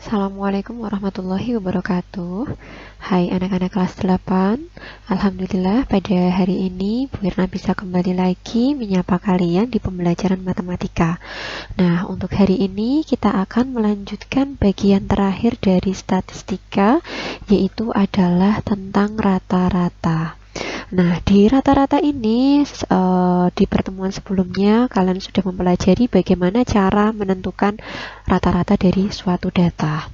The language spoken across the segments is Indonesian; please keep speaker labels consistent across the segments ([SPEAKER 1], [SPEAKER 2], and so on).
[SPEAKER 1] Assalamualaikum warahmatullahi wabarakatuh. Hai anak-anak kelas 8. Alhamdulillah pada hari ini Bu Irna bisa kembali lagi menyapa kalian di pembelajaran matematika. Nah, untuk hari ini kita akan melanjutkan bagian terakhir dari statistika, yaitu adalah tentang rata-rata. Nah, di rata-rata ini di pertemuan sebelumnya kalian sudah mempelajari bagaimana cara menentukan rata-rata dari suatu data.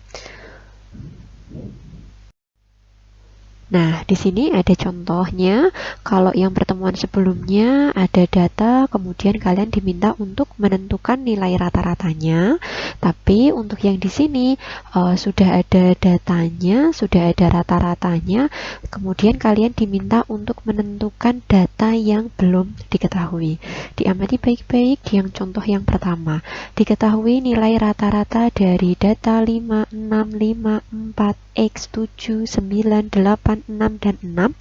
[SPEAKER 1] Nah, di sini ada contohnya. Kalau yang pertemuan sebelumnya ada data, kemudian kalian diminta untuk menentukan nilai rata-ratanya. Tapi untuk yang di sini sudah ada datanya, sudah ada rata-ratanya. Kemudian kalian diminta untuk menentukan data yang belum diketahui. Diamati baik-baik di yang contoh yang pertama. Diketahui nilai rata-rata dari data 5, 6, 5, 4, X, 7, 9, 8, 6, dan 6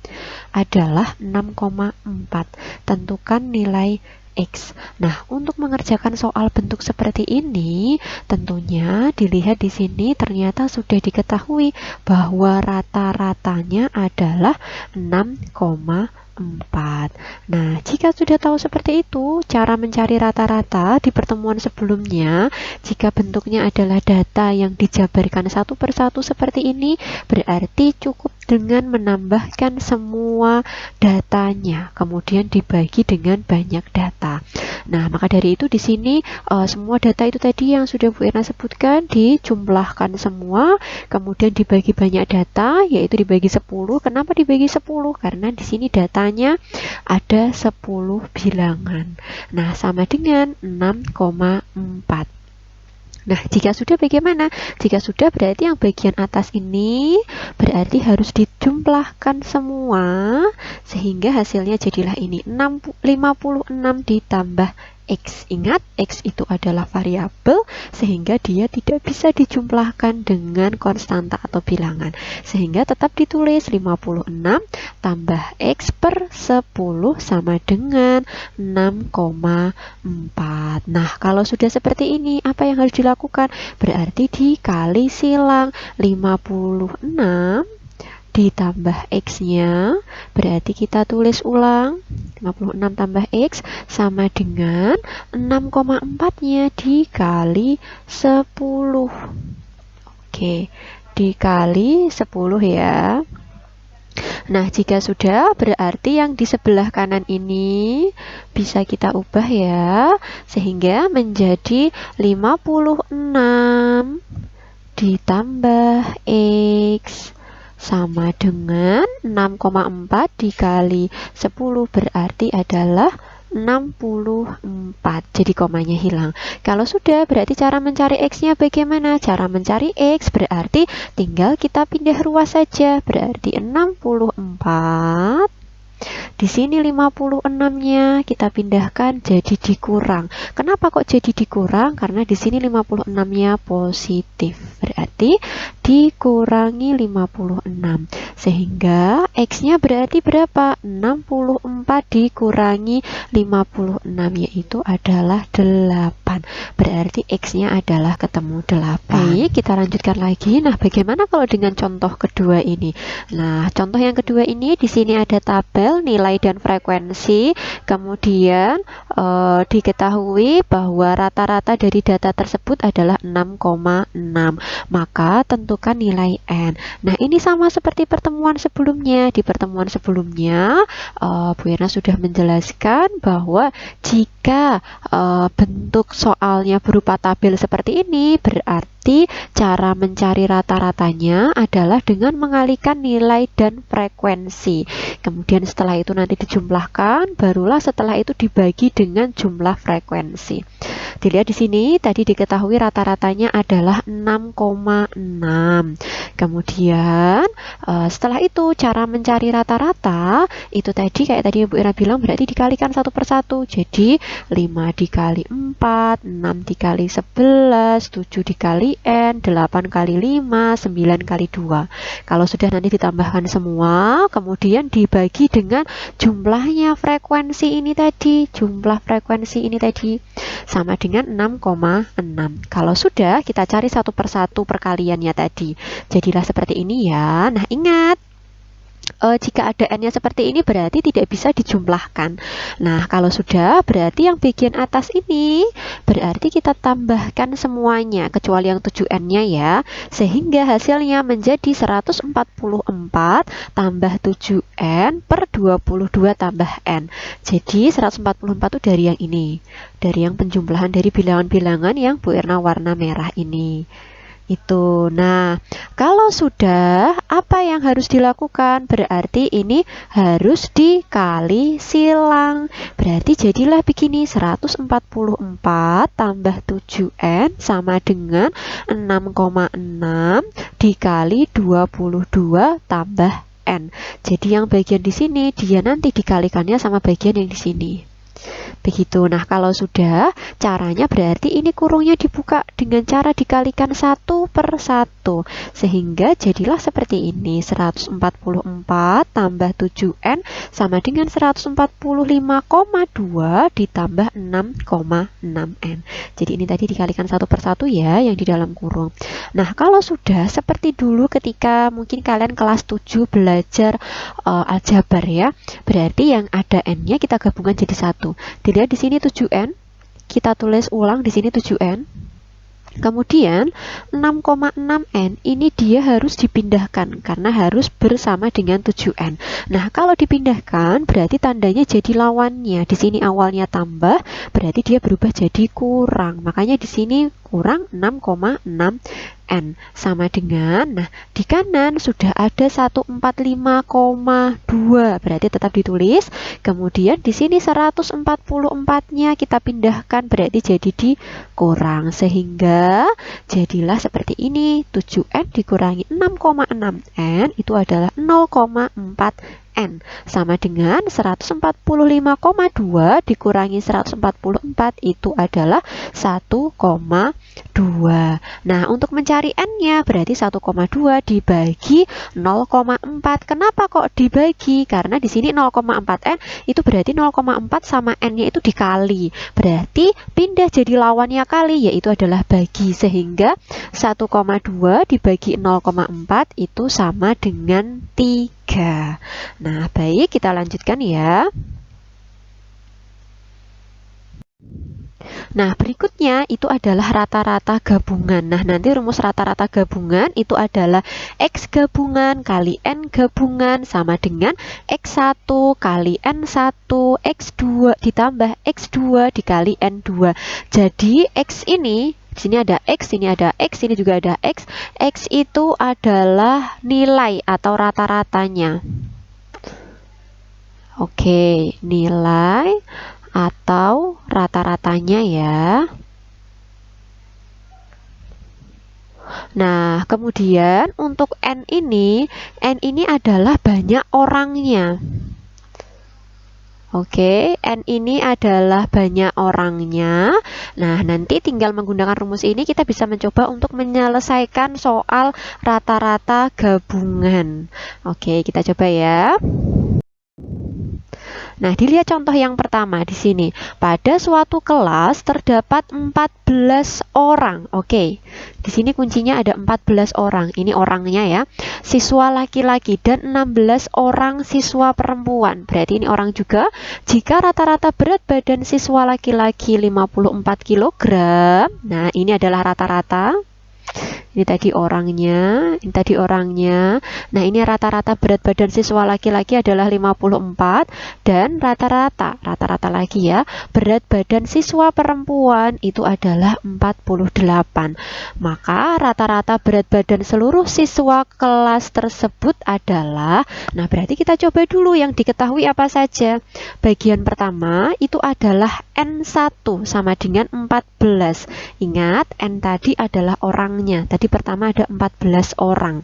[SPEAKER 1] adalah 6,4. Tentukan nilai X. Nah, untuk mengerjakan soal bentuk seperti ini, tentunya dilihat di sini ternyata sudah diketahui bahwa rata-ratanya adalah 6,4. Nah, jika sudah tahu seperti itu, cara mencari rata-rata di pertemuan sebelumnya, jika bentuknya adalah data yang dijabarkan satu persatu seperti ini, berarti cukup dengan menambahkan semua datanya, kemudian dibagi dengan banyak data. Nah, maka dari itu di sini semua data itu tadi yang sudah Bu Irna sebutkan dijumlahkan semua, kemudian dibagi banyak data, yaitu dibagi 10. Kenapa dibagi 10? Karena di sini datanya ada 10 bilangan. Nah, sama dengan 6,4. Nah, jika sudah bagaimana? Jika sudah berarti yang bagian atas ini berarti harus dijumlahkan semua sehingga hasilnya jadilah ini 56 ditambah X. Ingat, X itu adalah variabel sehingga dia tidak bisa dijumlahkan dengan konstanta atau bilangan. Sehingga tetap ditulis 56 tambah X per 10 sama dengan 6,4. Nah, kalau sudah seperti ini, apa yang harus dilakukan? Berarti dikali silang 56 ditambah X-nya, berarti kita tulis ulang 56 tambah X sama dengan 6,4-nya dikali 10. Oke, dikali 10 ya. Nah, jika sudah, berarti yang di sebelah kanan ini bisa kita ubah ya, sehingga menjadi 56 ditambah X sama dengan 6,4 dikali 10 berarti adalah 64. Jadi komanya hilang. Kalau sudah, berarti cara mencari X-nya bagaimana? Cara mencari X berarti tinggal kita pindah ruas saja. Berarti 64. Di sini 56-nya kita pindahkan jadi dikurang. Kenapa kok jadi dikurang? Karena di sini 56-nya positif. Berarti dikurangi 56. Sehingga X-nya berarti berapa? 64 dikurangi 56 yaitu adalah 8. Berarti X-nya adalah ketemu 8. Baik, kita lanjutkan lagi. Nah, bagaimana kalau dengan contoh kedua ini? Nah, contoh yang kedua ini di sini ada tabel nilai dan frekuensi, kemudian diketahui bahwa rata-rata dari data tersebut adalah 6,6. Maka tentukan nilai N. Nah, ini sama seperti pertemuan sebelumnya. Di pertemuan sebelumnya Bu Irna sudah menjelaskan bahwa jika bentuk soalnya berupa tabel seperti ini, berarti cara mencari rata-ratanya adalah dengan mengalihkan nilai dan frekuensi. Kemudian setelah itu nanti dijumlahkan, barulah setelah itu dibagi dengan jumlah frekuensi. Dilihat di sini, tadi diketahui rata-ratanya adalah 6,6. Kemudian setelah itu cara mencari rata-rata itu tadi kayak tadi Bu Ira bilang berarti dikalikan satu persatu. Jadi 5 dikali 4, 6 dikali 11, 7 dikali N, 8 kali 5, 9 kali 2. Kalau sudah nanti ditambahkan semua, kemudian dibagi dengan jumlahnya frekuensi ini tadi. Jumlah frekuensi ini tadi sama dengan dengan 6,6. Kalau sudah, kita cari satu persatu perkaliannya tadi. Jadilah seperti ini ya. Nah, ingat, jika ada n-nya seperti ini berarti tidak bisa dijumlahkan. Nah, kalau sudah berarti yang bagian atas ini berarti kita tambahkan semuanya kecuali yang 7n-nya ya. Sehingga hasilnya menjadi 144 tambah 7n per 22 tambah n. Jadi 144 itu dari yang ini. Dari yang penjumlahan dari bilangan-bilangan yang Bu Irna warna merah ini. Itu. Nah, kalau sudah, apa yang harus dilakukan? Berarti ini harus dikali silang. Berarti jadilah begini, 144 tambah 7n sama dengan 6,6 dikali 22 tambah n. Jadi yang bagian di sini dia nanti dikalikannya sama bagian yang di sini. Begitu. Nah, kalau sudah, caranya berarti ini kurungnya dibuka dengan cara dikalikan 1 per 1. Sehingga jadilah seperti ini. 144 tambah 7n sama dengan 145,2 ditambah 6,6n. Jadi ini tadi dikalikan 1 per 1 ya, yang di dalam kurung. Nah, kalau sudah, seperti dulu ketika mungkin kalian kelas 7 belajar aljabar ya. Berarti yang ada n-nya kita gabungkan jadi 1. Dilihat di sini 7n, kita tulis ulang di sini 7n. Kemudian 6,6n ini dia harus dipindahkan karena harus bersama dengan 7n. Nah, kalau dipindahkan berarti tandanya jadi lawannya. Di sini awalnya tambah, berarti dia berubah jadi kurang. Makanya di sini kurang 6,6n sama dengan, nah di kanan sudah ada 145,2, berarti tetap ditulis. Kemudian di sini 144-nya kita pindahkan, berarti jadi dikurang, sehingga jadilah seperti ini. 7n dikurangi 6,6n itu adalah 0,4n sama dengan 145,2 dikurangi 144 itu adalah 1,2. Nah, untuk mencari n-nya berarti 1,2 dibagi 0,4. Kenapa kok dibagi? Karena di sini 0,4n itu berarti 0,4 sama n-nya itu dikali. Berarti pindah jadi lawannya kali, yaitu adalah bagi, sehingga 1,2 dibagi 0,4 itu sama dengan 3. Nah, baik, kita lanjutkan ya. Nah, berikutnya itu adalah rata-rata gabungan. Nah, nanti rumus rata-rata gabungan itu adalah X gabungan kali N gabungan sama dengan X1 kali N1, X2 ditambah X2 dikali N2. Jadi, X ini, di sini ada X, ini ada X, ini juga ada X. X itu adalah nilai atau rata-ratanya. Oke, nilai atau rata-ratanya ya. Nah, kemudian untuk N ini adalah banyak orangnya. Oke, N ini adalah banyak orangnya. Nah, nanti tinggal menggunakan rumus ini kita bisa mencoba untuk menyelesaikan soal rata-rata gabungan. Oke, kita coba ya. Nah, dilihat contoh yang pertama di sini. Pada suatu kelas terdapat 14 orang. Oke. Di sini kuncinya ada 14 orang. Ini orangnya ya. Siswa laki-laki dan 16 orang siswa perempuan. Berarti ini orang juga. Jika rata-rata berat badan siswa laki-laki 54 kg. Nah, ini adalah rata-rata. Ini tadi orangnya, ini tadi orangnya. Nah, ini rata-rata berat badan siswa laki-laki adalah 54 dan rata-rata lagi ya, berat badan siswa perempuan itu adalah 48. Maka rata-rata berat badan seluruh siswa kelas tersebut adalah, nah berarti kita coba dulu yang diketahui apa saja. Bagian pertama itu adalah N1 sama dengan 14. Ingat, N tadi adalah orangnya. Tadi pertama ada 14 orang.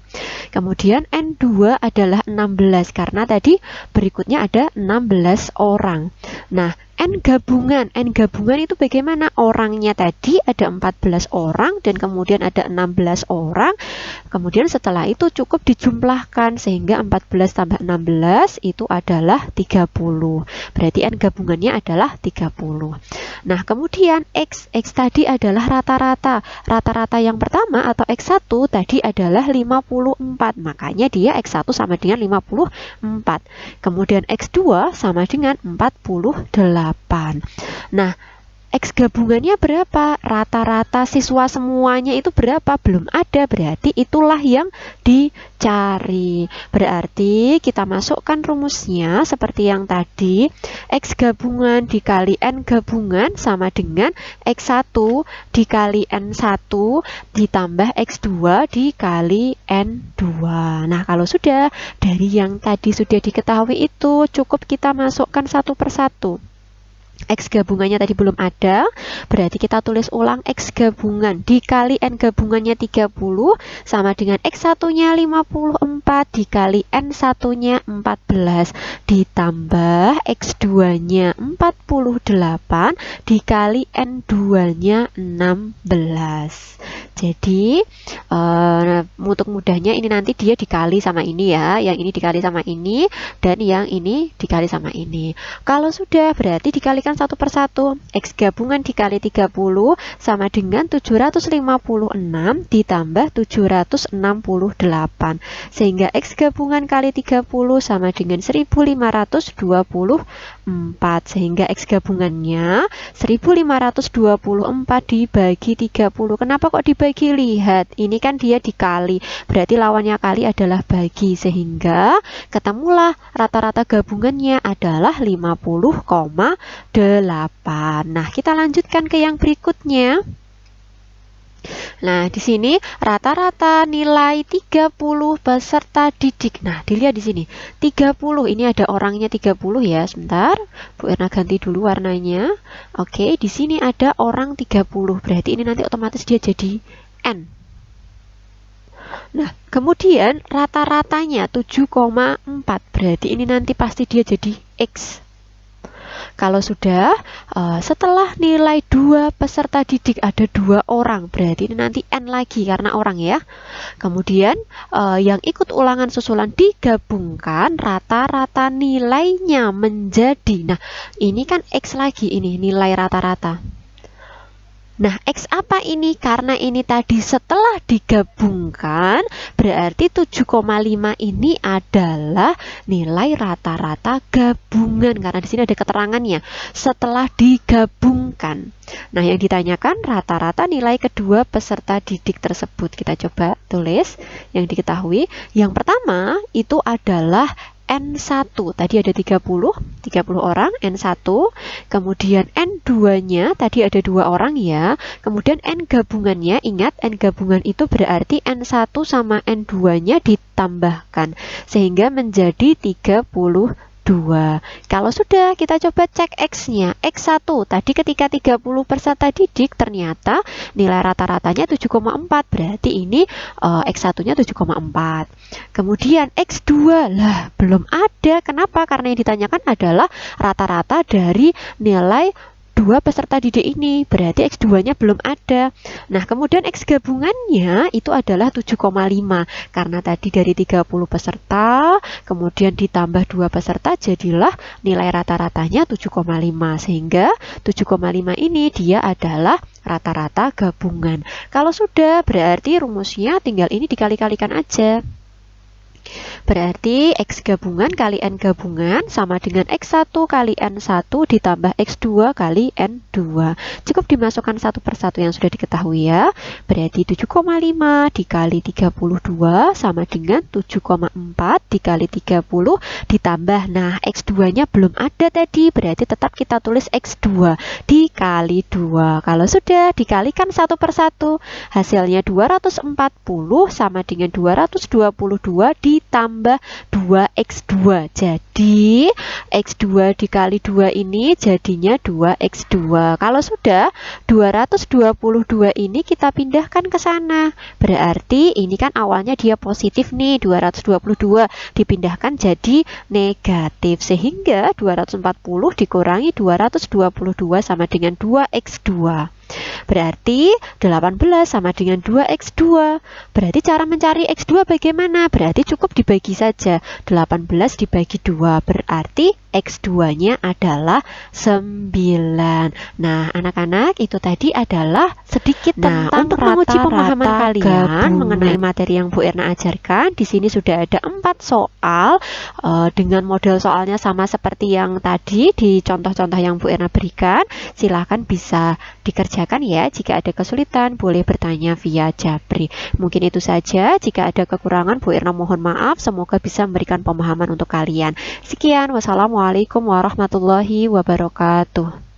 [SPEAKER 1] Kemudian N2 adalah 16 karena tadi berikutnya ada 16 orang. Nah, N gabungan. N gabungan itu bagaimana? Orangnya tadi ada 14 orang dan kemudian ada 16 orang. Kemudian setelah itu cukup dijumlahkan sehingga 14 tambah 16 itu adalah 30. Berarti N gabungannya adalah 30. Nah, kemudian X tadi adalah rata-rata. Rata-rata yang pertama atau X1 tadi adalah 54. Makanya dia X1 sama dengan 54. Kemudian X2 sama dengan 48. Nah, X gabungannya berapa? Rata-rata siswa semuanya itu berapa? Belum ada, berarti itulah yang dicari. Berarti kita masukkan rumusnya seperti yang tadi. X gabungan dikali N gabungan sama dengan X1 dikali N1 ditambah X2 dikali N2. Nah, kalau sudah dari yang tadi sudah diketahui itu, cukup kita masukkan satu persatu. X gabungannya tadi belum ada, berarti kita tulis ulang X gabungan dikali N gabungannya 30 sama dengan X1 nya 54 dikali N1 nya 14 ditambah X2 nya 48 dikali N2 nya 16. Jadi untuk mudahnya ini nanti dia dikali sama ini ya, yang ini dikali sama ini dan yang ini dikali sama ini. Kalau sudah berarti dikalikan satu persatu. X gabungan dikali 30 sama dengan 756 ditambah 768 sehingga X gabungan kali 30 sama dengan 1524 sehingga X gabungannya 1524 dibagi 30. Kenapa kok dibagi? Lihat, ini kan dia dikali, berarti lawannya kali adalah bagi, sehingga ketemulah rata-rata gabungannya adalah 50,8. Nah, kita lanjutkan ke yang berikutnya. Nah, di sini rata-rata nilai 30 peserta didik. Nah, dilihat di sini. 30, ini ada orangnya 30 ya. Sebentar, Bu Erna ganti dulu warnanya. Oke, di sini ada orang 30. Berarti ini nanti otomatis dia jadi N. Nah, kemudian rata-ratanya 7,4. Berarti ini nanti pasti dia jadi X. Kalau sudah setelah nilai 2 peserta didik ada 2 orang, berarti ini nanti N lagi karena orang ya. Kemudian yang ikut ulangan susulan digabungkan, rata-rata nilainya menjadi, nah ini kan X lagi, ini nilai rata-rata. Nah, X apa ini? Karena ini tadi setelah digabungkan, berarti 7,5 ini adalah nilai rata-rata gabungan. Karena di sini ada keterangannya, setelah digabungkan. Nah, yang ditanyakan rata-rata nilai kedua peserta didik tersebut. Kita coba tulis yang diketahui. Yang pertama itu adalah N1, tadi ada 30 orang, N1, kemudian N2-nya tadi ada 2 orang ya, kemudian N gabungannya, ingat N gabungan itu berarti N1 sama N2-nya ditambahkan, sehingga menjadi 32. Kalau sudah, kita coba cek X-nya. X1, tadi ketika 30 peserta didik, ternyata nilai rata-ratanya 7,4. Berarti ini X1-nya 7,4. Kemudian X2, lah belum ada. Kenapa? Karena yang ditanyakan adalah rata-rata dari nilai 2 peserta didik ini, berarti X2-nya belum ada. Nah, kemudian X gabungannya itu adalah 7,5. Karena tadi dari 30 peserta, kemudian ditambah 2 peserta, jadilah nilai rata-ratanya 7,5. Sehingga 7,5 ini dia adalah rata-rata gabungan. Kalau sudah, berarti rumusnya tinggal ini dikali-kalikan aja. Berarti X gabungan kali N gabungan sama dengan X1 kali N1 ditambah X2 kali N2. Cukup dimasukkan satu persatu yang sudah diketahui ya. Berarti 7,5 dikali 32 sama dengan 7,4 dikali 30 ditambah. Nah, X2-nya belum ada tadi, berarti tetap kita tulis X2 dikali 2. Kalau sudah, dikalikan satu persatu. Hasilnya 240 sama dengan 222 di ditambah 2x2. Jadi x2 dikali 2 ini jadinya 2x2. Kalau sudah 222 ini kita pindahkan ke sana. Berarti ini kan awalnya dia positif nih, 222 dipindahkan jadi negatif, sehingga 240 dikurangi 222 sama dengan 2x2. Berarti 18 sama dengan 2x2. Berarti cara mencari x2 bagaimana? Berarti cukup dibagi saja. 18 dibagi 2. Berarti x2-nya adalah 9. Nah, anak-anak, itu tadi adalah sedikit tentang untuk menguji pemahaman kalian mengenai materi yang Bu Erna ajarkan. Di sini sudah ada 4 soal dengan model soalnya sama seperti yang tadi di contoh-contoh yang Bu Erna berikan. Silahkan bisa dikerjakan ya. Jika ada kesulitan boleh bertanya via Japri. Mungkin itu saja. Jika ada kekurangan Bu Erna mohon maaf. Semoga bisa memberikan pemahaman untuk kalian. Sekian, wassalamualaikum warahmatullahi wabarakatuh.